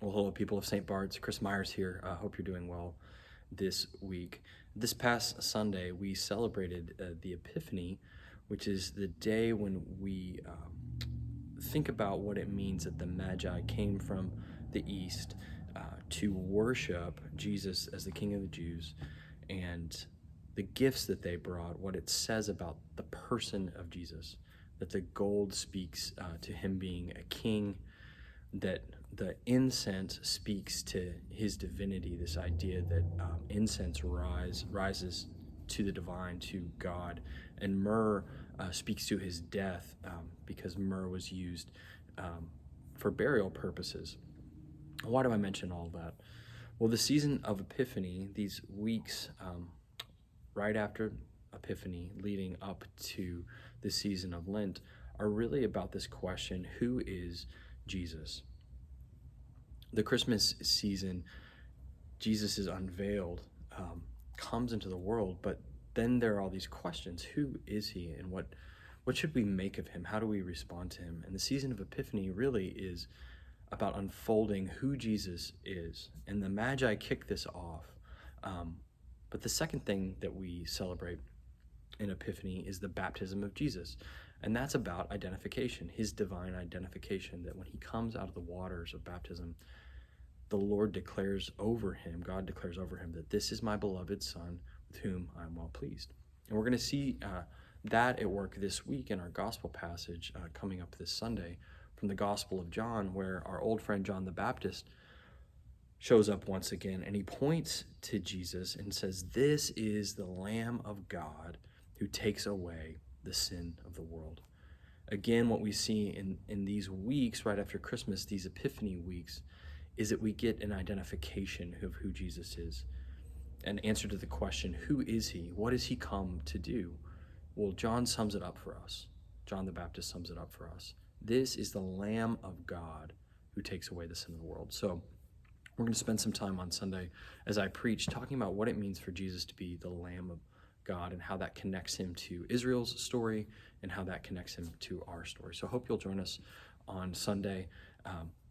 Well, hello, people of St. Bart's. Chris Myers here. I hope you're doing well this week. This past Sunday, we celebrated the Epiphany, which is the day when we think about what it means that the Magi came from the East to worship Jesus as the King of the Jews, and the gifts that they brought, what it says about the person of Jesus, that the gold speaks to him being a king, that the incense speaks to his divinity, this idea that incense rises to the divine, to God, and myrrh speaks to his death, because myrrh was used for burial purposes. Why do I mention all that? Well, the season of Epiphany, these weeks right after Epiphany leading up to the season of Lent, are really about this question: who is Jesus? The Christmas season, Jesus is unveiled, comes into the world, but then there are all these questions. Who is he, and what should we make of him? How do we respond to him? And the season of Epiphany really is about unfolding who Jesus is. And the Magi kick this off. But the second thing that we celebrate in Epiphany is the baptism of Jesus. And that's about identification, his divine identification, that when he comes out of the waters of baptism, the Lord declares over him, God declares over him, that this is my beloved Son with whom I am well pleased. And we're going to see that at work this week in our gospel passage coming up this Sunday from the Gospel of John, where our old friend John the Baptist shows up once again, and he points to Jesus and says, "This is the Lamb of God who takes away the sin of the world." Again, what we see in these weeks right after Christmas, these Epiphany weeks, is that we get an identification of who Jesus is, an answer to the question, who is he? What does he come to do? Well, John sums it up for us. John the Baptist sums it up for us. This is the Lamb of God who takes away the sin of the world. So we're going to spend some time on Sunday as I preach talking about what it means for Jesus to be the Lamb of God and how that connects him to Israel's story and how that connects him to our story. So I hope you'll join us on Sunday.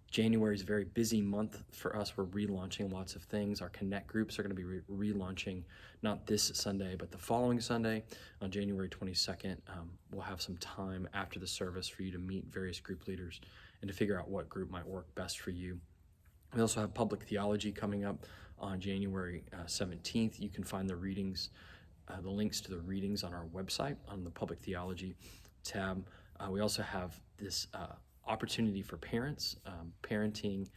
January is a very busy month for us. We're relaunching lots of things. Our Connect groups are going to be relaunching not this Sunday, but the following Sunday on January 22nd. We'll have some time after the service for you to meet various group leaders and to figure out what group might work best for you. We also have public theology coming up on January 17th. You can find the readings, the links to the readings on our website on the public theology tab. We also have this opportunity for parents, parenting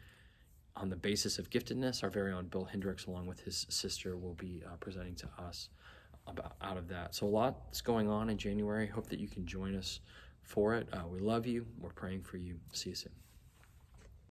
on the basis of giftedness. Our very own Bill Hendricks, along with his sister, will be presenting to us out of that. So a lot's going on in January. Hope that you can join us for it. We love you. We're praying for you. See you soon.